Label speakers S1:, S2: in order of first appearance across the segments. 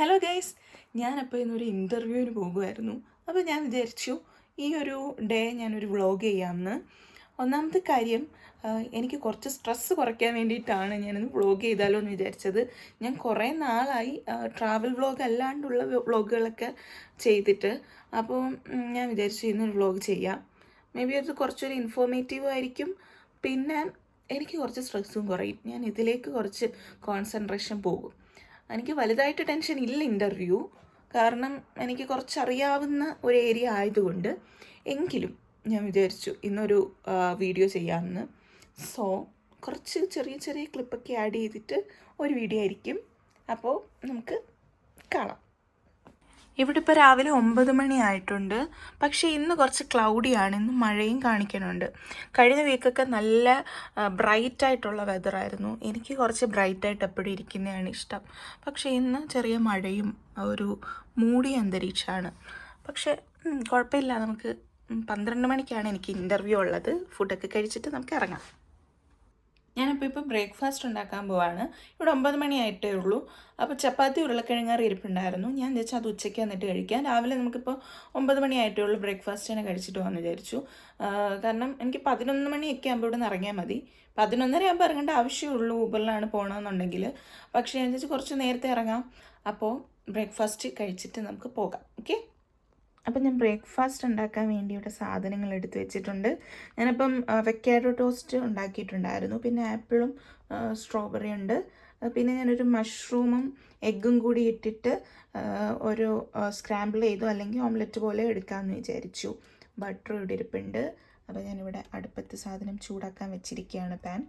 S1: Hello guys, ഞാനപ്പോൾ ഇന്നൊരു ഇൻ്റർവ്യൂവിന് പോകുമായിരുന്നു. അപ്പോൾ ഞാൻ വിചാരിച്ചു ഈ ഒരു ഡേ ഞാനൊരു വ്ളോഗ് ചെയ്യാമെന്ന്. ഒന്നാമത്തെ കാര്യം, എനിക്ക് കുറച്ച് സ്ട്രെസ്സ് കുറയ്ക്കാൻ വേണ്ടിയിട്ടാണ് ഞാനിന്ന് വ്ളോഗ് ചെയ്താലോ എന്ന് വിചാരിച്ചത്. ഞാൻ കുറേ നാളായി ട്രാവൽ വ്ളോഗ് അല്ലാണ്ടുള്ള വ്ളോഗുകളൊക്കെ ചെയ്തിട്ട്. അപ്പോൾ ഞാൻ വിചാരിച്ചു ഇന്നൊരു വ്ളോഗ് ചെയ്യാം. മേ ബി അത് കുറച്ചൊരു ഇൻഫോർമേറ്റീവ് ആയിരിക്കും. പിന്നെ എനിക്ക് കുറച്ച് സ്ട്രെസ്സും കുറയും. ഞാൻ ഇതിലേക്ക് കുറച്ച് കോൺസെൻട്രേഷൻ പോകും. എനിക്ക് വലുതായിട്ട് ടെൻഷൻ ഇല്ല ഇൻ്റർവ്യൂ, കാരണം എനിക്ക് കുറച്ചറിയാവുന്ന ഒരു ഏരിയ ആയതുകൊണ്ട്. എങ്കിലും ഞാൻ വിചാരിച്ചു ഇന്നൊരു വീഡിയോ ചെയ്യാമെന്ന്. സോ കുറച്ച് ചെറിയ ചെറിയ ക്ലിപ്പൊക്കെ ആഡ് ചെയ്തിട്ട് ഒരു വീഡിയോ ആയിരിക്കും. അപ്പോൾ നമുക്ക് കാണാം. ഇവിടെ ഇപ്പോൾ രാവിലെ 9 മണി ആയിട്ടുണ്ട്. പക്ഷേ ഇന്ന് കുറച്ച് ക്ലൗഡിയാണ്. ഇന്ന് മഴയും കാണിക്കുന്നുണ്ട്. കഴിഞ്ഞ വീക്കൊക്കെ നല്ല ബ്രൈറ്റായിട്ടുള്ള വെതറായിരുന്നു. എനിക്ക് കുറച്ച് ബ്രൈറ്റായിട്ട് എപ്പോഴും ഇരിക്കുന്നതാണ് ഇഷ്ടം. പക്ഷേ ഇന്ന് ചെറിയ മഴയും ഒരു മൂടിയ അന്തരീക്ഷമാണ്. പക്ഷേ കുഴപ്പമില്ല. നമുക്ക് 12 മണിക്കാണ് എനിക്ക് ഇൻ്റർവ്യൂ ഉള്ളത്. ഫുഡൊക്കെ കഴിച്ചിട്ട് നമുക്ക് ഇറങ്ങാം. ഞാനിപ്പോൾ ബ്രേക്ക്ഫാസ്റ്റ് ഉണ്ടാക്കാൻ പോവാണ്. ഇവിടെ 9 മണിയായിട്ടേ ഉള്ളൂ. അപ്പോൾ ചപ്പാത്തി ഉരുളക്കിഴങ്ങറി ഇരിപ്പുണ്ടായിരുന്നു. ഞാൻ വിചാരിച്ചു അത് ഉച്ചയ്ക്ക് വന്നിട്ട് കഴിക്കാം. രാവിലെ നമുക്കിപ്പോൾ 9 മണിയായിട്ടേ ഉള്ളൂ. ബ്രേക്ക്ഫാസ്റ്റ് തന്നെ കഴിച്ചിട്ട് പോകാമെന്ന് വിചാരിച്ചു. കാരണം എനിക്ക് 11 മണിയൊക്കെ ആകുമ്പോൾ ഇവിടെ നിന്ന് ഇറങ്ങിയാൽ മതി. 11:30 ആകുമ്പോൾ ഇറങ്ങേണ്ട ആവശ്യമുള്ളൂ ഊബറിലാണ് പോകണമെന്നുണ്ടെങ്കിൽ. പക്ഷേ ഞാൻ വിചാരിച്ചു കുറച്ച് നേരത്തെ ഇറങ്ങാം. അപ്പോൾ ബ്രേക്ക്ഫാസ്റ്റ് കഴിച്ചിട്ട് നമുക്ക് പോകാം. ഓക്കെ. അപ്പം ഞാൻ ബ്രേക്ക്ഫാസ്റ്റ് ഉണ്ടാക്കാൻ വേണ്ടിയുള്ള സാധനങ്ങൾ എടുത്തു വെച്ചിട്ടുണ്ട്. ഞാനിപ്പം അവക്കാഡോ ടോസ്റ്റ് ഉണ്ടാക്കിയിട്ടുണ്ടായിരുന്നു. പിന്നെ ആപ്പിളും സ്ട്രോബെറി ഉണ്ട്. പിന്നെ ഞാനൊരു മഷ്റൂമും എഗ്ഗും കൂടി ഇട്ടിട്ട് ഒരു സ്ക്രാമ്പിൾ ചെയ്തു, അല്ലെങ്കിൽ ഓംലെറ്റ് പോലെ എടുക്കാമെന്ന് വിചാരിച്ചു. ബട്ടർ ഇവിടെ ഇരിപ്പുണ്ട്. അപ്പോൾ ഞാനിവിടെ അടുപ്പത്ത് സാധനം ചൂടാക്കാൻ വെച്ചിരിക്കുകയാണ്, പാൻ.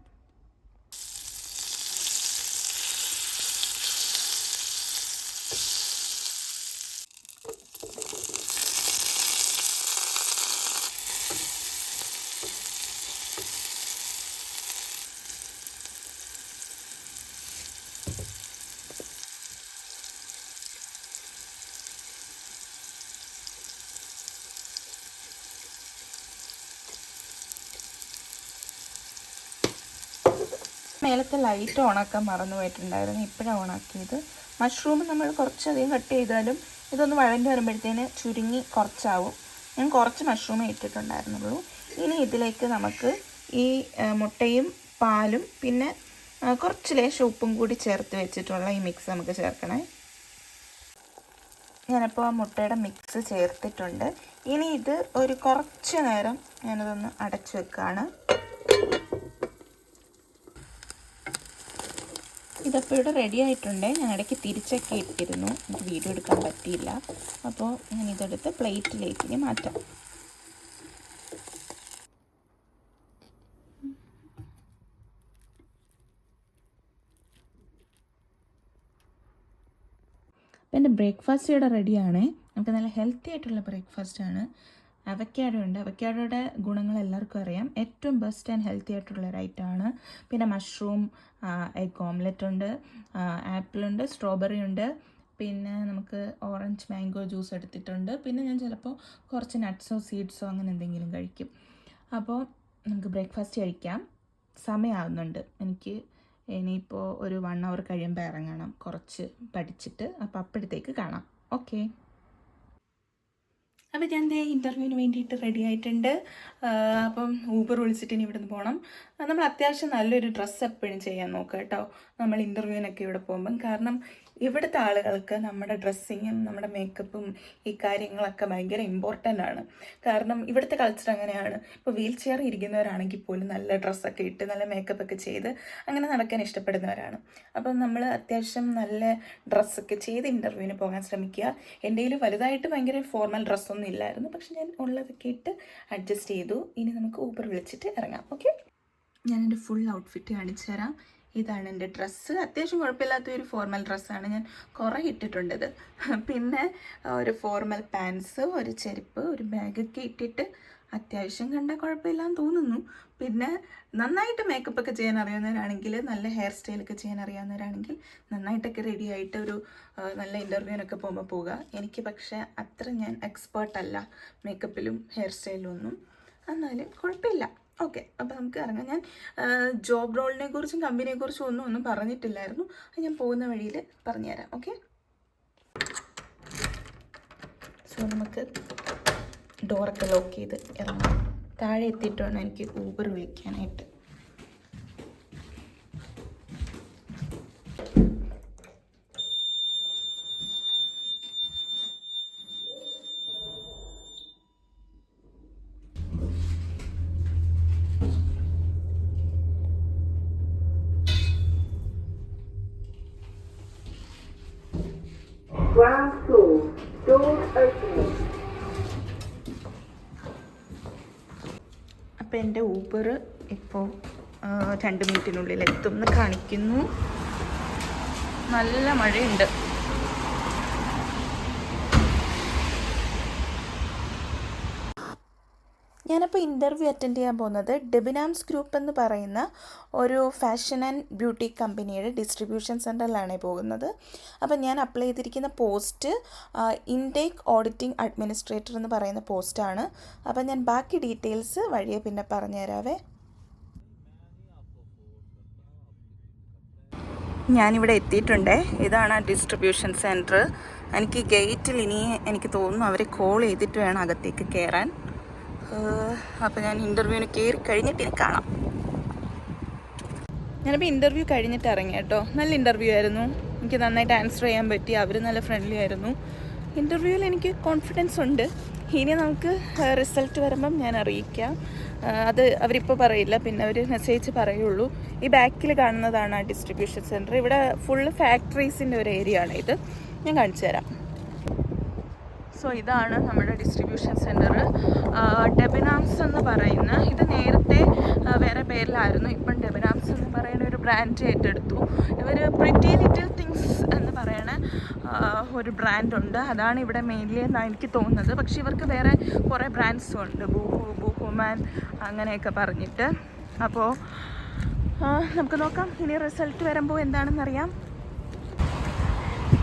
S1: മേലത്തെ ലൈറ്റ് ഓണാക്കാൻ മറന്നു പോയിട്ടുണ്ടായിരുന്നു. ഇപ്പോഴാണ് ഓണാക്കിയത്. മഷ്റൂം നമ്മൾ കുറച്ചധികം കട്ട് ചെയ്താലും ഇതൊന്ന് വഴഞ്ഞ് വരുമ്പോഴത്തേന് ചുരുങ്ങി കുറച്ചാവും. ഞാൻ കുറച്ച് മഷ്റൂമേ ഇട്ടിട്ടുണ്ടായിരുന്നുള്ളൂ. ഇനി ഇതിലേക്ക് നമുക്ക് ഈ മുട്ടയും പാലും പിന്നെ കുറച്ച് ലേശം ഉപ്പും കൂടി ചേർത്ത് വെച്ചിട്ടുള്ള ഈ മിക്സ് നമുക്ക് ചേർക്കണേ. ഞാനിപ്പോൾ ആ മുട്ടയുടെ മിക്സ് ചേർത്തിട്ടുണ്ട്. ഇനി ഇത് ഒരു കുറച്ച് നേരം ഞാനിതൊന്ന് അടച്ചു വെക്കുകയാണ്. ഇതപ്പോൾ ഇവിടെ റെഡി ആയിട്ടുണ്ട്. ഞാൻ ഇടയ്ക്ക് തിരിച്ചൊക്കെ ഇട്ടിരുന്നു, എനിക്ക് വീഡിയോ എടുക്കാൻ പറ്റിയില്ല. അപ്പോൾ ഞാൻ ഇതെടുത്ത് പ്ലേറ്റിലേക്ക് മാറ്റാം. അപ്പോൾ എൻ്റെ ബ്രേക്ക്ഫാസ്റ്റ് ഇവിടെ റെഡിയാണേ. നമുക്ക് നല്ല ഹെൽത്തി ആയിട്ടുള്ള ബ്രേക്ക്ഫാസ്റ്റാണ്. അവക്കാഡോ ഉണ്ട്. അവക്കാഡോയുടെ ഗുണങ്ങൾ എല്ലാവർക്കും അറിയാം. ഏറ്റവും ബെസ്റ്റ് ആൻഡ് ഹെൽത്തി ആയിട്ടുള്ള ഒരു ഐറ്റമാണ്. പിന്നെ മഷ്റൂം, എഗ് ഓംലെറ്റ് ഉണ്ട്, ആപ്പിളുണ്ട്, സ്ട്രോബെറി ഉണ്ട്. പിന്നെ നമുക്ക് ഓറഞ്ച് മാംഗോ ജ്യൂസ് എടുത്തിട്ടുണ്ട്. പിന്നെ ഞാൻ ചിലപ്പോൾ കുറച്ച് നട്ട്സോ സീഡ്സോ അങ്ങനെ എന്തെങ്കിലും കഴിക്കും. അപ്പോൾ നമുക്ക് ബ്രേക്ക്ഫാസ്റ്റ് കഴിക്കാം. സമയമാകുന്നുണ്ട്. എനിക്ക് ഇനിയിപ്പോൾ ഒരു 1 hour കഴിയുമ്പോൾ ഇറങ്ങണം കുറച്ച് പഠിച്ചിട്ട്. അപ്പോൾ അപ്പോഴത്തേക്ക് കാണാം. ഓക്കെ. അപ്പോൾ ഞാൻ ഇൻ്റർവ്യൂവിന് വേണ്ടിയിട്ട് റെഡി ആയിട്ടുണ്ട്. അപ്പം ഊബർ വിളിച്ചിട്ട് ഇനി ഇവിടുന്ന് പോകണം. നമ്മൾ അത്യാവശ്യം നല്ലൊരു ഡ്രസ്സ് എപ്പോഴും ചെയ്യാൻ നോക്കുക കേട്ടോ, നമ്മൾ ഇൻ്റർവ്യൂവിനൊക്കെ ഇവിടെ പോകുമ്പം. കാരണം ഇവിടുത്തെ ആളുകൾക്ക് നമ്മുടെ ഡ്രസ്സിങ്ങും നമ്മുടെ മേക്കപ്പും ഈ കാര്യങ്ങളൊക്കെ ഭയങ്കര ഇമ്പോർട്ടൻ്റ് ആണ്. കാരണം ഇവിടുത്തെ കൾച്ചർ അങ്ങനെയാണ്. ഇപ്പോൾ വീൽ ചെയർ ഇരിക്കുന്നവരാണെങ്കിൽ പോലും നല്ല ഡ്രസ്സൊക്കെ ഇട്ട് നല്ല മേക്കപ്പൊക്കെ ചെയ്ത് അങ്ങനെ നടക്കാൻ ഇഷ്ടപ്പെടുന്നവരാണ്. അപ്പം നമ്മൾ അത്യാവശ്യം നല്ല ഡ്രസ്സൊക്കെ ചെയ്ത് ഇൻ്റർവ്യൂവിന് പോകാൻ ശ്രമിക്കുക. എൻ്റെ കയ്യിൽ വലുതായിട്ട് ഭയങ്കര ഫോർമൽ ഡ്രസ്സൊന്നും ഇല്ലായിരുന്നു. പക്ഷെ ഞാൻ ഉള്ളതൊക്കെ ഇട്ട് അഡ്ജസ്റ്റ് ചെയ്തു. ഇനി നമുക്ക് ഊബർ വിളിച്ചിട്ട് ഇറങ്ങാം. ഓക്കെ. ഞാനെൻ്റെ ഫുൾ ഔട്ട്ഫിറ്റ് കാണിച്ചു തരാം. ഇതാണ് എൻ്റെ ഡ്രസ്സ്. അത്യാവശ്യം കുഴപ്പമില്ലാത്തൊരു ഫോർമൽ ഡ്രസ്സാണ്. ഞാൻ കുറേ ഇട്ടിട്ടുണ്ടത്. പിന്നെ ഒരു ഫോർമൽ പാൻസ്, ഒരു ചെരുപ്പ്, ഒരു ബാഗൊക്കെ ഇട്ടിട്ട് അത്യാവശ്യം കണ്ടാൽ കുഴപ്പമില്ലാന്ന് തോന്നുന്നു. പിന്നെ നന്നായിട്ട് മേക്കപ്പൊക്കെ ചെയ്യാൻ അറിയാവുന്നവരാണെങ്കിൽ, നല്ല ഹെയർ സ്റ്റൈലൊക്കെ ചെയ്യാൻ അറിയാവുന്നവരാണെങ്കിൽ നന്നായിട്ടൊക്കെ റെഡി ആയിട്ട് ഒരു നല്ല ഇൻ്റർവ്യൂവിനൊക്കെ പോകുമ്പോൾ പോവുക. എനിക്ക് പക്ഷേ അത്ര ഞാൻ എക്സ്പേർട്ടല്ല മേക്കപ്പിലും ഹെയർ സ്റ്റൈലും ഒന്നും. എന്നാലും കുഴപ്പമില്ല. ഓക്കെ. അപ്പോൾ നമുക്ക് ഇറങ്ങാം. ഞാൻ ജോബ് റോളിനെ കുറിച്ചും കമ്പനിയെക്കുറിച്ചും ഒന്നും പറഞ്ഞിട്ടില്ലായിരുന്നു. അത് ഞാൻ പോകുന്ന വഴിയിൽ പറഞ്ഞുതരാം. ഓക്കെ. നമുക്ക് ഡോറൊക്കെ ലോക്ക് ചെയ്ത് ഇറങ്ങാം. താഴെ എത്തിയിട്ട് വേണം എനിക്ക് Uber വിളിക്കാനായിട്ട്.
S2: Ground floor, doors opening.
S1: അപ്പോൾ എൻ്റെ ഊബർ ഇപ്പോൾ 2 മിനിറ്റിനുള്ളിൽ എത്തും എന്ന് കാണിക്കുന്നു. നല്ല മഴയുണ്ട്. ഞാനപ്പോൾ ഇൻ്റർവ്യൂ അറ്റൻഡ് ചെയ്യാൻ പോകുന്നത് ഡെബിനാംസ് ഗ്രൂപ്പ് എന്ന് പറയുന്ന ഒരു ഫാഷൻ ആൻഡ് ബ്യൂട്ടി കമ്പനിയുടെ ഡിസ്ട്രിബ്യൂഷൻ സെൻറ്ററിലാണ് പോകുന്നത്. അപ്പം ഞാൻ അപ്ലൈ ചെയ്തിരിക്കുന്ന പോസ്റ്റ് ഇൻടേക്ക് ഓഡിറ്റിംഗ് അഡ്മിനിസ്ട്രേറ്റർ എന്ന് പറയുന്ന പോസ്റ്റാണ്. അപ്പം ഞാൻ ബാക്കി ഡീറ്റെയിൽസ് വഴിയെ പിന്നെ പറഞ്ഞുതരാവേ. ഞാനിവിടെ എത്തിയിട്ടുണ്ട്. ഇതാണ് ആ ഡിസ്ട്രിബ്യൂഷൻ സെൻറ്റർ. എനിക്ക് ഗേറ്റിൽ ഇനി എനിക്ക് തോന്നുന്നു അവരെ കോൾ ചെയ്തിട്ട് വേണം അകത്തേക്ക് കയറാൻ. അപ്പോൾ ഞാൻ ഇൻ്റർവ്യൂവിന് കയറി കഴിഞ്ഞിട്ട് ഇനി കാണാം. ഞാനിപ്പോൾ ഇൻ്റർവ്യൂ കഴിഞ്ഞിട്ട് ഇറങ്ങി കേട്ടോ. നല്ല ഇൻ്റർവ്യൂ ആയിരുന്നു. എനിക്ക് നന്നായിട്ട് ആൻസർ ചെയ്യാൻ പറ്റി. അവർ നല്ല ഫ്രണ്ട്ലി ആയിരുന്നു. ഇൻ്റർവ്യൂവിൽ എനിക്ക് കോൺഫിഡൻസ് ഉണ്ട്. ഇനി നമുക്ക് റിസൾട്ട് വരുമ്പം ഞാൻ അറിയിക്കാം. അത് അവരിപ്പോൾ പറയില്ല, പിന്നെ അവർ മെസ്സേജ് പറയുള്ളൂ. ഈ ബാക്കിൽ കാണുന്നതാണ് ആ ഡിസ്ട്രിബ്യൂഷൻ സെൻറ്റർ. ഇവിടെ ഫുള്ള് ഫാക്ടറീസിൻ്റെ ഒരു ഏരിയ ആണ് ഇത്. ഞാൻ കാണിച്ചു തരാം. സോ ഇതാണ് നമ്മുടെ ഡിസ്ട്രിബ്യൂഷൻ സെൻറ്റർ. ഡെബിനാംസ് എന്ന് പറയുന്ന, ഇത് നേരത്തെ വേറെ പേരിലായിരുന്നു. ഇപ്പം ഡെബിനാംസ് എന്ന് പറയുന്ന ഒരു ബ്രാൻഡ് ഏറ്റെടുത്തു. ഇവർ പ്രിറ്റി ലിറ്റിൽ തിങ്സ് എന്ന് പറയുന്ന ഒരു ബ്രാൻഡുണ്ട്. അതാണ് ഇവിടെ മെയിൻലി എന്നാണ് എനിക്ക് തോന്നുന്നത്. പക്ഷേ ഇവർക്ക് വേറെ കുറേ ബ്രാൻഡ്സും ഉണ്ട്, ബൂഹുമാൻ അങ്ങനെയൊക്കെ പറഞ്ഞിട്ട്. അപ്പോൾ നമുക്ക് നോക്കാം ഇനി റിസൾട്ട് വരുമ്പോൾ എന്താണെന്നറിയാം.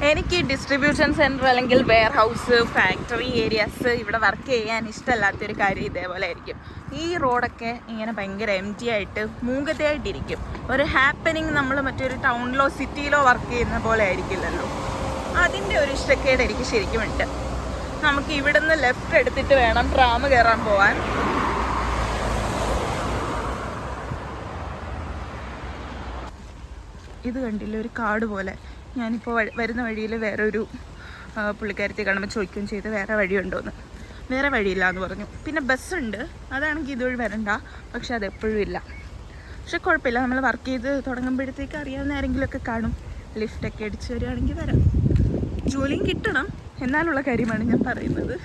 S1: എനിക്ക് ഡിസ്ട്രിബ്യൂഷൻ സെൻറ്റർ അല്ലെങ്കിൽ വെയർ ഹൗസ്, ഫാക്ടറി ഏരിയാസ് ഇവിടെ വർക്ക് ചെയ്യാൻ ഇഷ്ടമല്ലാത്തൊരു കാര്യം ഇതേപോലെ ആയിരിക്കും. ഈ റോഡൊക്കെ ഇങ്ങനെ ഭയങ്കര എംറ്റി ആയിട്ട് മൂകതയായിട്ടിരിക്കും. ഒരു ഹാപ്പനിങ് നമ്മൾ മറ്റൊരു ടൗണിലോ സിറ്റിയിലോ വർക്ക് ചെയ്യുന്ന പോലെ ആയിരിക്കില്ലല്ലോ. അതിൻ്റെ ഒരു ഇഷ്ടക്കേട് എനിക്ക് ശരിക്കും ഉണ്ട്. നമുക്ക് ഇവിടുന്ന് ലെഫ്റ്റ് എടുത്തിട്ട് വേണം ട്രാം കയറാൻ പോകാൻ. ഇത് കണ്ടില്ല, ഒരു കാട് പോലെ. ഞാനിപ്പോൾ വരുന്ന വഴിയിൽ വേറെ ഒരു പുള്ളിക്കാരത്തെ കാണുമ്പോൾ ചോദിക്കുകയും ചെയ്ത് വേറെ വഴിയുണ്ടോയെന്ന്. വേറെ വഴിയില്ല എന്ന് പറഞ്ഞു. പിന്നെ ബസ്സുണ്ട്, അതാണെങ്കിൽ ഇതുവഴി വരണ്ട, പക്ഷെ അതെപ്പോഴും ഇല്ല. പക്ഷെ കുഴപ്പമില്ല, നമ്മൾ വർക്ക് ചെയ്ത് തുടങ്ങുമ്പോഴത്തേക്ക് അറിയാവുന്ന ആരെങ്കിലുമൊക്കെ കാണും. ലിഫ്റ്റൊക്കെ അടിച്ച് വരികയാണെങ്കിൽ വരാം. ജോലിയും കിട്ടണം എന്നാലുള്ള കാര്യമാണ് ഞാൻ പറയുന്നത്.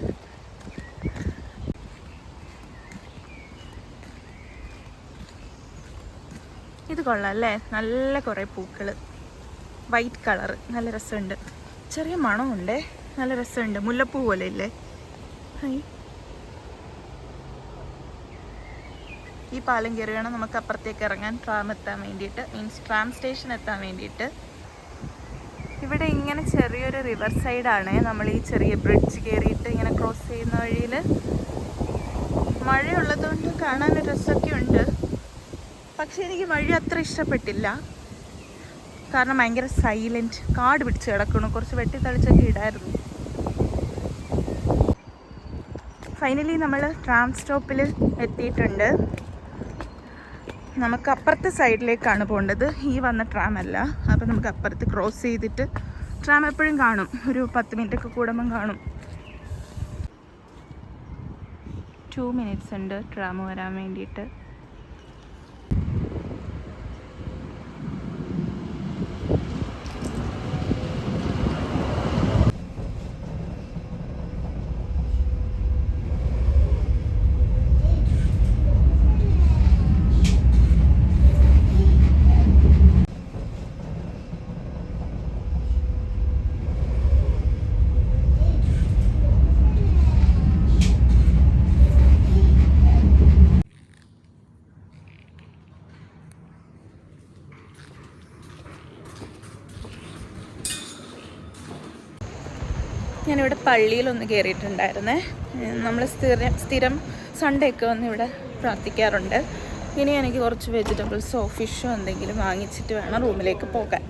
S1: ഇത് കൊള്ളാം അല്ലേ? നല്ല കുറേ പൂക്കൾ, വൈറ്റ് കളറ്, നല്ല രസമുണ്ട്. ചെറിയ മണമുണ്ടേ, നല്ല രസമുണ്ട്. മുല്ലപ്പൂ പോലെ ഇല്ലേ? ഈ പാലം കയറി വേണം നമുക്ക് അപ്പുറത്തേക്ക് ഇറങ്ങാൻ, ട്രാം എത്താൻ വേണ്ടിയിട്ട്, മീൻസ് ട്രാം സ്റ്റേഷൻ എത്താൻ വേണ്ടിയിട്ട്. ഇവിടെ ഇങ്ങനെ ചെറിയൊരു റിവർ സൈഡാണ്. നമ്മൾ ഈ ചെറിയ ബ്രിഡ്ജ് കയറിയിട്ട് ഇങ്ങനെ ക്രോസ് ചെയ്യുന്ന വഴിയിൽ മഴയുള്ളതുകൊണ്ട് കാണാനൊരു രസമൊക്കെ ഉണ്ട്. പക്ഷെ എനിക്ക് വഴി അത്ര ഇഷ്ടപ്പെട്ടില്ല. കാരണം ഭയങ്കര സൈലൻറ്റ്, കാട് പിടിച്ച് കിടക്കണം. കുറച്ച് വെട്ടിത്തളിച്ചൊക്കെ ഇടായിരുന്നു. ഫൈനലി നമ്മൾ ട്രാം സ്റ്റോപ്പിൽ എത്തിയിട്ടുണ്ട്. നമുക്ക് അപ്പുറത്തെ സൈഡിലേക്കാണ് പോകേണ്ടത്. ഈ വന്ന ട്രാം അല്ല. അപ്പോൾ നമുക്ക് അപ്പുറത്ത് ക്രോസ് ചെയ്തിട്ട്, ട്രാം എപ്പോഴും കാണും, ഒരു 10 മിനിറ്റൊക്കെ കൂടുമ്പം കാണും. 2 മിനിറ്റ്സ് ഉണ്ട് ട്രാം വരാൻ വേണ്ടിയിട്ട്. ഞാനിവിടെ പള്ളിയിലൊന്ന് കയറിയിട്ടുണ്ടായിരുന്നേ. നമ്മൾ സ്ഥിരം സൺഡേ ഒക്കെ വന്ന് ഇവിടെ പ്രാർത്ഥിക്കാറുണ്ട്. ഇനി എനിക്ക് കുറച്ച് വെജിറ്റബിൾസോ ഫിഷോ എന്തെങ്കിലും വാങ്ങിച്ചിട്ട് വേണം റൂമിലേക്ക് പോകാൻ.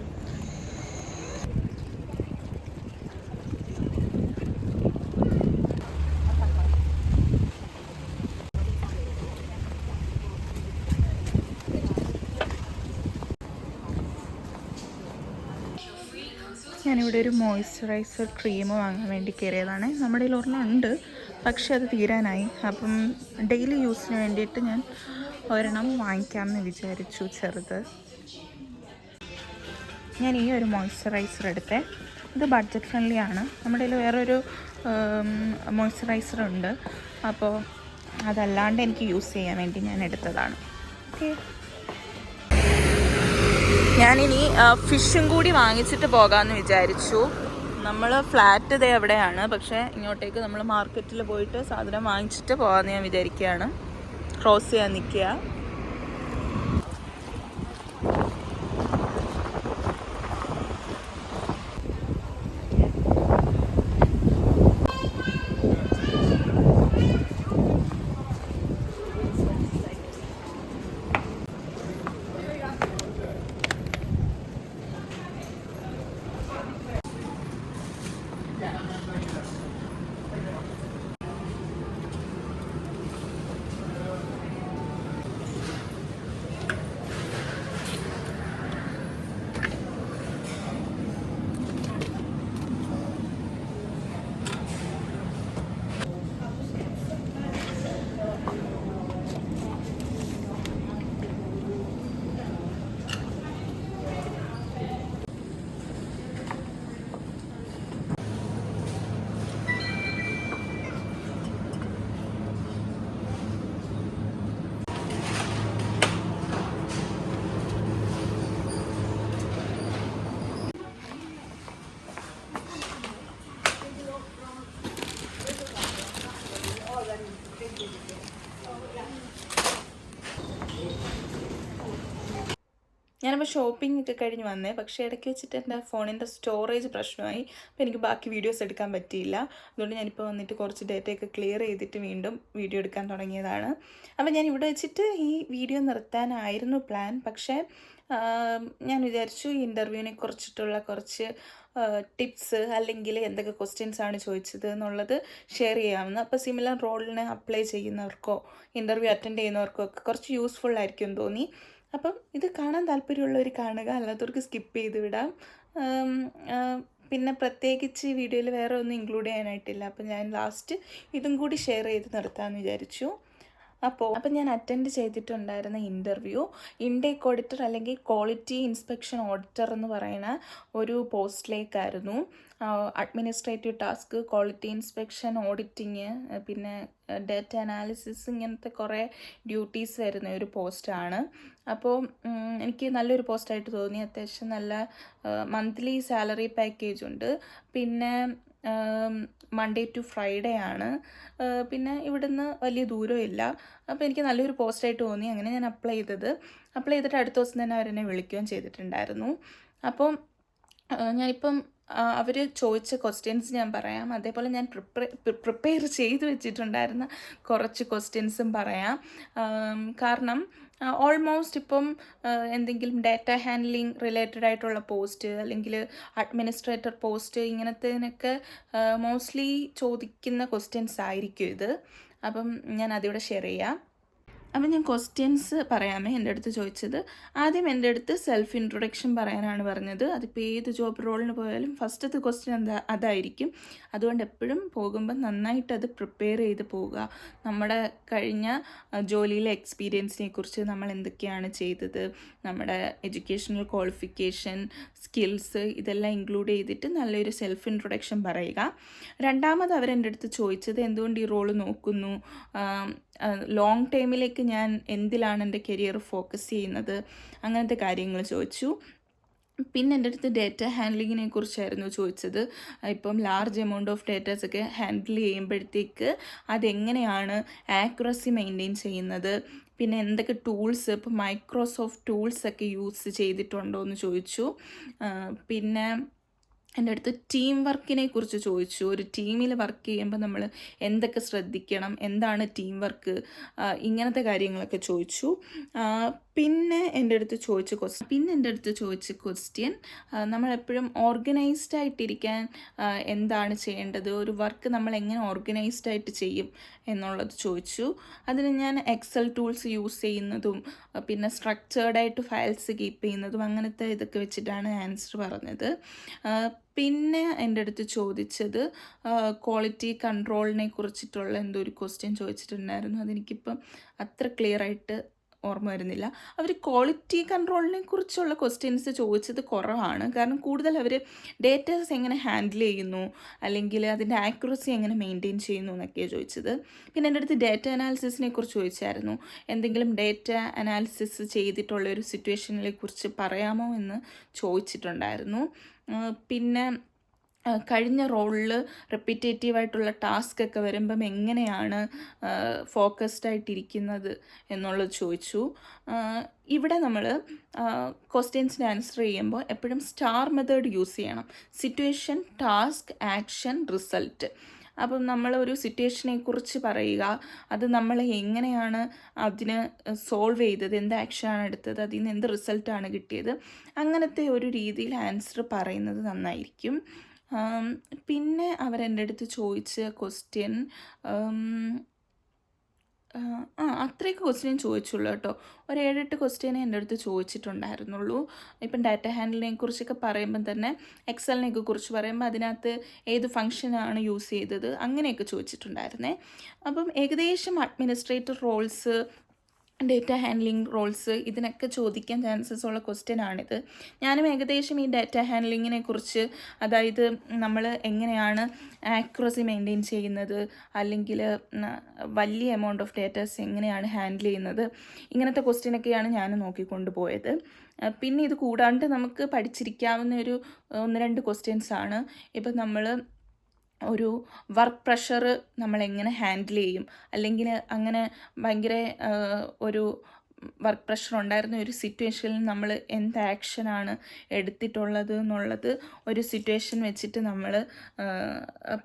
S1: ഞാനിവിടെ ഒരു മോയ്സ്ചറൈസർ ക്രീം വാങ്ങാൻ വേണ്ടി കയറിയതാണ്. നമ്മുടെ കയ്യിൽ ഒരെണ്ണം ഉണ്ട്, പക്ഷെ അത് തീരാനായി. അപ്പം ഡെയിലി യൂസിന് വേണ്ടിയിട്ട് ഞാൻ ഒരെണ്ണം വാങ്ങിക്കാമെന്ന് വിചാരിച്ചു, ചെറുത്. ഞാൻ ഈ ഒരു മോയ്സ്ചറൈസർ എടുത്തേ. ഇത് ബഡ്ജറ്റ് ഫ്രണ്ട്ലി ആണ്. നമ്മുടെ കയ്യിൽ വേറൊരു മോയ്സ്ചറൈസർ ഉണ്ട്, അപ്പോൾ അതല്ലാണ്ട് എനിക്ക് യൂസ് ചെയ്യാൻ വേണ്ടി ഞാൻ എടുത്തതാണ്. ഓക്കെ, ഞാനിനി ഫിഷും കൂടി വാങ്ങിച്ചിട്ട് പോകാമെന്ന് വിചാരിച്ചു. നമ്മൾ ഫ്ലാറ്റ് ഇതേ എവിടെയാണ്, പക്ഷേ ഇങ്ങോട്ടേക്ക് നമ്മൾ മാർക്കറ്റിൽ പോയിട്ട് സാധനം വാങ്ങിച്ചിട്ട് പോകാമെന്ന് ഞാൻ വിചാരിക്കുകയാണ്. ക്രോസ് ചെയ്യാൻ നിൽക്കുക. ഞാനിപ്പോൾ ഷോപ്പിംഗ് ഒക്കെ കഴിഞ്ഞ് വന്നേ, പക്ഷേ ഇടയ്ക്ക് വെച്ചിട്ട് എൻ്റെ ഫോണിൻ്റെ സ്റ്റോറേജ് പ്രശ്നമായി. അപ്പോൾ എനിക്ക് ബാക്കി വീഡിയോസ് എടുക്കാൻ പറ്റിയില്ല. അതുകൊണ്ട് ഞാനിപ്പോൾ വന്നിട്ട് കുറച്ച് ഡേറ്റയൊക്കെ ക്ലിയർ ചെയ്തിട്ട് വീണ്ടും വീഡിയോ എടുക്കാൻ തുടങ്ങിയതാണ്. അപ്പോൾ ഞാൻ ഇവിടെ വെച്ചിട്ട് ഈ വീഡിയോ നിർത്താനായിരുന്നു പ്ലാൻ. പക്ഷേ ഞാൻ വിചാരിച്ചു ഈ ഇൻ്റർവ്യൂവിനെ കുറിച്ചിട്ടുള്ള കുറച്ച് ടിപ്സ്, അല്ലെങ്കിൽ എന്തൊക്കെ ക്വസ്റ്റ്യൻസ് ആണ് ചോദിച്ചത് എന്നുള്ളത് ഷെയർ ചെയ്യാമെന്ന്. അപ്പോൾ സിമിലർ റോളിന് അപ്ലൈ ചെയ്യുന്നവർക്കോ ഇൻ്റർവ്യൂ അറ്റൻഡ് ചെയ്യുന്നവർക്കോ ഒക്കെ കുറച്ച് യൂസ്ഫുൾ ആയിരിക്കും തോന്നി. അപ്പം ഇത് കാണാൻ താല്പര്യമുള്ളവർ കാണുക, അല്ലാത്തവർക്ക് സ്കിപ്പ് ചെയ്ത് വിടാം. പിന്നെ പ്രത്യേകിച്ച് വീഡിയോയിൽ വേറെ ഒന്നും ഇൻക്ലൂഡ് ചെയ്യാനായിട്ടില്ല. അപ്പം ഞാൻ ലാസ്റ്റ് ഇതും കൂടി ഷെയർ ചെയ്ത് നിർത്താമെന്ന് വിചാരിച്ചു. അപ്പം ഞാൻ അറ്റൻഡ് ചെയ്തിട്ടുണ്ടായിരുന്ന ഇൻ്റർവ്യൂ ഇൻടേക്ക് ഓഡിറ്റർ അല്ലെങ്കിൽ ക്വാളിറ്റി ഇൻസ്പെക്ഷൻ ഓഡിറ്റർ എന്ന് പറയുന്ന ഒരു പോസ്റ്റിലേക്കായിരുന്നു. Administrative task, quality inspection, auditing, പിന്നെ ഡേറ്റ അനാലിസിസ്, ഇങ്ങനത്തെ കുറേ ഡ്യൂട്ടീസ് വരുന്ന ഒരു പോസ്റ്റാണ്. അപ്പോൾ എനിക്ക് നല്ലൊരു പോസ്റ്റായിട്ട് തോന്നി. അത്യാവശ്യം നല്ല മന്ത്ലി സാലറി പാക്കേജ് ഉണ്ട്. പിന്നെ മൺഡേ ടു ഫ്രൈഡേ ആണ്. പിന്നെ ഇവിടുന്ന് വലിയ ദൂരമില്ല. അപ്പോൾ എനിക്ക് നല്ലൊരു പോസ്റ്റായിട്ട് തോന്നി. അങ്ങനെ ഞാൻ അപ്ലൈ ചെയ്തിട്ട് അടുത്ത ദിവസം തന്നെ അവരെന്നെ വിളിക്കുകയും ചെയ്തിട്ടുണ്ടായിരുന്നു. അപ്പോൾ ഞാനിപ്പം അവർ ചോദിച്ച ക്വസ്റ്റ്യൻസ് ഞാൻ പറയാം. അതേപോലെ ഞാൻ പ്രിപ്പയർ ചെയ്ത് വെച്ചിട്ടുണ്ടായിരുന്ന കുറച്ച് ക്വസ്റ്റ്യൻസും പറയാം. കാരണം ഓൾമോസ്റ്റ് ഇപ്പം എന്തെങ്കിലും ഡാറ്റ ഹാൻഡ്ലിങ് റിലേറ്റഡ് ആയിട്ടുള്ള പോസ്റ്റ്, അല്ലെങ്കിൽ അഡ്മിനിസ്ട്രേറ്റർ പോസ്റ്റ്, ഇങ്ങനത്തേനൊക്കെ മോസ്റ്റ്ലി ചോദിക്കുന്ന ക്വസ്റ്റ്യൻസ് ആയിരിക്കും ഇത്. അപ്പം ഞാൻ അതിവിടെ ഷെയർ ചെയ്യാം. അപ്പം ഞാൻ ക്വസ്റ്റ്യൻസ് പറയാമേ. എൻ്റെ അടുത്ത് ചോദിച്ചത് ആദ്യം എൻ്റെ അടുത്ത് സെൽഫ് ഇൻട്രൊഡക്ഷൻ പറയാനാണ് പറഞ്ഞത്. അതിപ്പോൾ ഏത് ജോബ് റോളിന് പോയാലും ഫസ്റ്റത്തെ ക്വസ്റ്റ്യൻ അതായിരിക്കും. അതുകൊണ്ട് എപ്പോഴും പോകുമ്പോൾ നന്നായിട്ട് അത് പ്രിപ്പയർ ചെയ്ത് പോവുക. നമ്മുടെ കഴിഞ്ഞ ജോലിയിലെ എക്സ്പീരിയൻസിനെ കുറിച്ച് നമ്മൾ എന്തൊക്കെയാണ് ചെയ്തത്, നമ്മുടെ എഡ്യൂക്കേഷണൽ ക്വാളിഫിക്കേഷൻ, സ്കിൽസ്, ഇതെല്ലാം ഇൻക്ലൂഡ് ചെയ്തിട്ട് നല്ലൊരു സെൽഫ് ഇൻട്രൊഡക്ഷൻ പറയുക. രണ്ടാമത് അവരെൻ്റെ അടുത്ത് ചോദിച്ചത് എന്തുകൊണ്ട് ഈ റോള് നോക്കുന്നു, ലോങ് ടൈമിലേക്ക് ഞാൻ എന്തിലാണ് എൻ്റെ കരിയർ ഫോക്കസ് ചെയ്യുന്നത്, അങ്ങനത്തെ കാര്യങ്ങൾ ചോദിച്ചു. പിന്നെ എൻ്റെ അടുത്ത് ഡേറ്റ ഹാൻഡ്ലിങ്ങിനെ കുറിച്ചായിരുന്നു ചോദിച്ചത്. ഇപ്പം ലാർജ് എമൗണ്ട് ഓഫ് ഡേറ്റാസൊക്കെ ഹാൻഡിൽ ചെയ്യുമ്പോഴത്തേക്ക് അതെങ്ങനെയാണ് ആക്യുറസി മെയിൻറ്റെയിൻ ചെയ്യുന്നത്, പിന്നെ എന്തൊക്കെ ടൂൾസ്, ഇപ്പോൾ മൈക്രോസോഫ്റ്റ് ടൂൾസൊക്കെ യൂസ് ചെയ്തിട്ടുണ്ടോ എന്ന് ചോദിച്ചു. പിന്നെ എൻ്റെ അടുത്ത് ടീം വർക്കിനെ കുറിച്ച് ചോദിച്ചു. ഒരു ടീമിൽ വർക്ക് ചെയ്യുമ്പോൾ നമ്മൾ എന്തൊക്കെ ശ്രദ്ധിക്കണം, എന്താണ് ടീം വർക്ക്, ഇങ്ങനത്തെ കാര്യങ്ങളൊക്കെ ചോദിച്ചു. പിന്നെ എൻ്റെ അടുത്ത് ചോദിച്ച ക്വസ്റ്റ്യൻ നമ്മളെപ്പോഴും ഓർഗനൈസ്ഡ് ആയിട്ടിരിക്കാൻ എന്താണ് ചെയ്യേണ്ടത്, ഒരു വർക്ക് നമ്മൾ എങ്ങനെ ഓർഗനൈസ്ഡ് ആയിട്ട് ചെയ്യും എന്നുള്ളത് ചോദിച്ചു. അതിന് ഞാൻ എക്സൽ ടൂൾസ് യൂസ് ചെയ്യുന്നതും പിന്നെ സ്ട്രക്ചേർഡായിട്ട് ഫയൽസ് കീപ്പ് ചെയ്യുന്നതും അങ്ങനത്തെ ഇതൊക്കെ വെച്ചിട്ടാണ് ആൻസർ പറഞ്ഞത്. പിന്നെ എൻ്റെ അടുത്ത് ചോദിച്ചത് ക്വാളിറ്റി കൺട്രോളിനെ കുറിച്ചിട്ടുള്ള എന്തോ ഒരു ക്വസ്റ്റ്യൻ ചോദിച്ചിട്ടുണ്ടായിരുന്നു. അതെനിക്കിപ്പം അത്ര ക്ലിയർ ആയിട്ട് ഓർമ്മ വരുന്നില്ല. അവർ ക്വാളിറ്റി കൺട്രോളിനെ കുറിച്ചുള്ള ക്വസ്റ്റ്യൻസ് ചോദിച്ചത് കുറവാണ്. കാരണം കൂടുതൽ അവർ ഡേറ്റാസ് എങ്ങനെ ഹാൻഡിൽ ചെയ്യുന്നു അല്ലെങ്കിൽ അതിൻ്റെ ആക്യുറസി എങ്ങനെ മെയിൻറ്റെയിൻ ചെയ്യുന്നു എന്നൊക്കെയാണ് ചോദിച്ചത്. പിന്നെ എൻ്റെ അടുത്ത് ഡേറ്റ അനാലിസിസിനെ കുറിച്ച് ചോദിച്ചായിരുന്നു. എന്തെങ്കിലും ഡേറ്റ അനാലിസിസ് ചെയ്തിട്ടുള്ള ഒരു സിറ്റുവേഷനെ കുറിച്ച് പറയാമോ എന്ന് ചോദിച്ചിട്ടുണ്ടായിരുന്നു. പിന്നെ കഴിഞ്ഞ റോളിൽ റെപ്പിറ്റേറ്റീവായിട്ടുള്ള ടാസ്ക് ഒക്കെ വരുമ്പം എങ്ങനെയാണ് ഫോക്കസ്ഡ് ആയിട്ടിരിക്കുന്നത് എന്നുള്ളത് ചോദിച്ചു. ഇവിടെ നമ്മൾ ക്വസ്റ്റ്യൻസിന് ആൻസർ ചെയ്യുമ്പോൾ എപ്പോഴും സ്റ്റാർ മെത്തേഡ് യൂസ് ചെയ്യണം. Situation, task, action, result. അപ്പം നമ്മളൊരു സിറ്റുവേഷനെ കുറിച്ച് പറയുക, അത് നമ്മൾ എങ്ങനെയാണ് അതിന് സോൾവ് ചെയ്തത്, എന്ത് ആക്ഷനാണ് എടുത്തത്, അതിൽ നിന്ന് എന്ത് റിസൾട്ടാണ് കിട്ടിയത്, അങ്ങനത്തെ ഒരു രീതിയിൽ ആൻസർ പറയുന്നത് നന്നായിരിക്കും. പിന്നെ അവരെൻ്റെ അടുത്ത് ചോദിച്ച ക്വസ്റ്റ്യൻ അത്രയൊക്കെ ക്വസ്റ്റ്യൻ ചോദിച്ചുള്ളൂ കേട്ടോ. ഒരു 7-8 ക്വസ്റ്റ്യനെ എൻ്റെ അടുത്ത് ചോദിച്ചിട്ടുണ്ടായിരുന്നുള്ളൂ. ഇപ്പം ഡാറ്റ ഹാൻഡ്ലിങ്ങിനെ കുറിച്ചൊക്കെ പറയുമ്പം തന്നെ എക്സലിനെയൊക്കെ കുറിച്ച് പറയുമ്പോൾ അതിനകത്ത് ഏത് ഫംഗ്ഷനാണ് യൂസ് ചെയ്തത് അങ്ങനെയൊക്കെ ചോദിച്ചിട്ടുണ്ടായിരുന്നേ. അപ്പം ഏകദേശം administrator roles, data handling roles ഇതിനൊക്കെ ചോദിക്കാൻ ചാൻസസ് ഉള്ള ക്വസ്റ്റ്യൻ ആണിത്. ഞാനും ഏകദേശം ഈ ഡാറ്റ ഹാൻഡ്ലിങ്ങിനെ കുറിച്ച്, അതായത് നമ്മൾ എങ്ങനെയാണ് ആക്യുറസി മെയിൻറ്റെയിൻ ചെയ്യുന്നത്, അല്ലെങ്കിൽ വലിയ എമൗണ്ട് ഓഫ് ഡേറ്റാസ് എങ്ങനെയാണ് ഹാൻഡിൽ ചെയ്യുന്നത്, ഇങ്ങനത്തെ ക്വസ്റ്റ്യനൊക്കെയാണ് ഞാൻ നോക്കിക്കൊണ്ട് പോയത്. പിന്നെ ഇത് കൂടാണ്ട് നമുക്ക് പഠിച്ചിരിക്കാവുന്ന ഒരു 1-2 ക്വസ്റ്റ്യൻസാണ്. ഇപ്പം നമ്മൾ ഒരു വർക്ക് പ്രഷർ നമ്മളെങ്ങനെ ഹാൻഡിൽ ചെയ്യും, അല്ലെങ്കിൽ അങ്ങനെ ഭയങ്കര ഒരു വർക്ക് പ്രഷർ ഉണ്ടായിരുന്ന ഒരു സിറ്റുവേഷനിൽ നമ്മൾ എന്ത് ആക്ഷനാണ് എടുത്തിട്ടുള്ളത് എന്നുള്ളത് ഒരു സിറ്റുവേഷൻ വെച്ചിട്ട് നമ്മൾ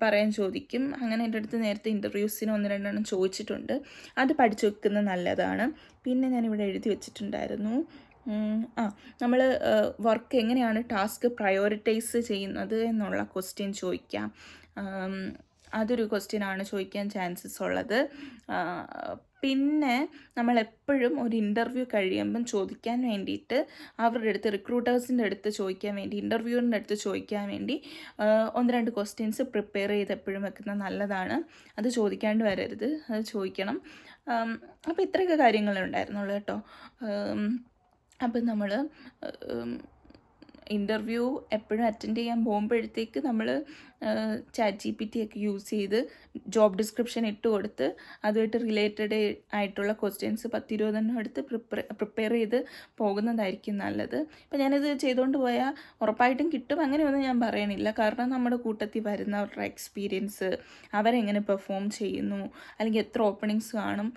S1: പറയാൻ ചോദിക്കും. അങ്ങനെ എൻ്റെ അടുത്ത് നേരത്തെ ഇൻ്റർവ്യൂസിന് 1-2 ചോദിച്ചിട്ടുണ്ട്. അത് പഠിച്ചു വെക്കുന്നത് നല്ലതാണ്. പിന്നെ ഞാനിവിടെ എഴുതി വെച്ചിട്ടുണ്ടായിരുന്നു, നമ്മൾ വർക്ക് എങ്ങനെയാണ് ടാസ്ക് പ്രയോറിറ്റൈസ് ചെയ്യുന്നത് എന്നുള്ള ക്വസ്റ്റ്യൻ ചോദിക്കാം. അതൊരു ക്വസ്റ്റ്യനാണ് ചോദിക്കാൻ ചാൻസസ് ഉള്ളത്. പിന്നെ നമ്മളെപ്പോഴും ഒരു ഇൻ്റർവ്യൂ കഴിയുമ്പം ചോദിക്കാൻ വേണ്ടിയിട്ട് അവരുടെ അടുത്ത്, റിക്രൂട്ടേഴ്സിൻ്റെ അടുത്ത് ചോദിക്കാൻ വേണ്ടി, ഇൻ്റർവ്യൂറിൻ്റെ അടുത്ത് ചോദിക്കാൻ വേണ്ടി 1-2 ക്വസ്റ്റ്യൻസ് പ്രിപ്പയർ ചെയ്ത് എപ്പോഴും വെക്കുന്നത് നല്ലതാണ്. അത് ചോദിക്കാണ്ട് വരരുത്, അത് ചോദിക്കണം. അപ്പോൾ ഇത്രയൊക്കെ കാര്യങ്ങളുണ്ടായിരുന്നുള്ളൂ കേട്ടോ. അപ്പം നമ്മൾ ഇൻ്റർവ്യൂ എപ്പോഴും അറ്റൻഡ് ചെയ്യാൻ പോകുമ്പോഴത്തേക്ക് നമ്മൾ ChatGPT ഒക്കെ യൂസ് ചെയ്ത് ജോബ് ഡിസ്ക്രിപ്ഷൻ ഇട്ട് കൊടുത്ത് അതുമായിട്ട് റിലേറ്റഡ് ആയിട്ടുള്ള ക്വസ്റ്റ്യൻസ് 10-20 എടുത്ത് പ്രിപ്പയർ ചെയ്ത് പോകുന്നതായിരിക്കും നല്ലത്. ഇപ്പം ഞാനിത് ചെയ്തുകൊണ്ട് പോയാൽ ഉറപ്പായിട്ടും കിട്ടും അങ്ങനെയൊന്നും ഞാൻ പറയണില്ല. കാരണം നമ്മുടെ കൂട്ടത്തിൽ വരുന്നവരുടെ എക്സ്പീരിയൻസ്, അവരെങ്ങനെ പെർഫോം ചെയ്യുന്നു, അല്ലെങ്കിൽ എത്ര ഓപ്പണിങ്സ് കാണും,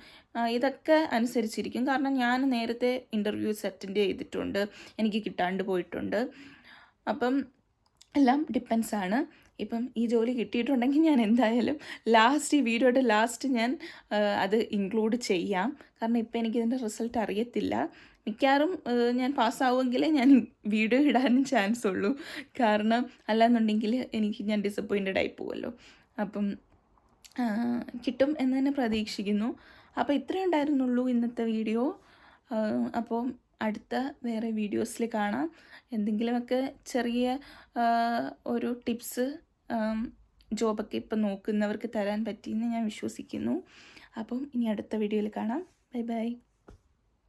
S1: ഇതൊക്കെ അനുസരിച്ചിരിക്കും. കാരണം ഞാൻ നേരത്തെ ഇൻ്റർവ്യൂസ് അറ്റൻഡ് ചെയ്തിട്ടുണ്ട്, എനിക്ക് കിട്ടാണ്ട് പോയിട്ടുണ്ട്. അപ്പം എല്ലാം ഡിപ്പെൻസാണ്. ഇപ്പം ഈ ജോലി കിട്ടിയിട്ടുണ്ടെങ്കിൽ ഞാൻ എന്തായാലും ഈ വീഡിയോയുടെ ലാസ്റ്റ് ഞാൻ അത് ഇൻക്ലൂഡ് ചെയ്യാം. കാരണം ഇപ്പം എനിക്കിതിൻ്റെ റിസൾട്ട് അറിയത്തില്ല. മിക്കവാറും ഞാൻ പാസ്സാവുമെങ്കിലേ ഞാൻ വീഡിയോ ഇടാനും ചാൻസ് ഉള്ളൂ. കാരണം അല്ലാന്നുണ്ടെങ്കിൽ ഞാൻ ഡിസപ്പോയിൻറ്റഡ് ആയി പോകുമല്ലോ. അപ്പം കിട്ടും എന്ന് തന്നെ പ്രതീക്ഷിക്കുന്നു. അപ്പോൾ ഇത്രയേ ഉണ്ടായിരുന്നുള്ളൂ ഇന്നത്തെ വീഡിയോ. അപ്പോൾ അടുത്ത വേറെ വീഡിയോസിൽ കാണാം. എന്തെങ്കിലുമൊക്കെ ചെറിയ ഒരു ടിപ്സ് ജോബൊക്കെ ഇപ്പം നോക്കുന്നവർക്ക് തരാൻ പറ്റിയെന്ന് ഞാൻ വിശ്വസിക്കുന്നു. അപ്പം ഇനി അടുത്ത വീഡിയോയിൽ കാണാം. Bye bye.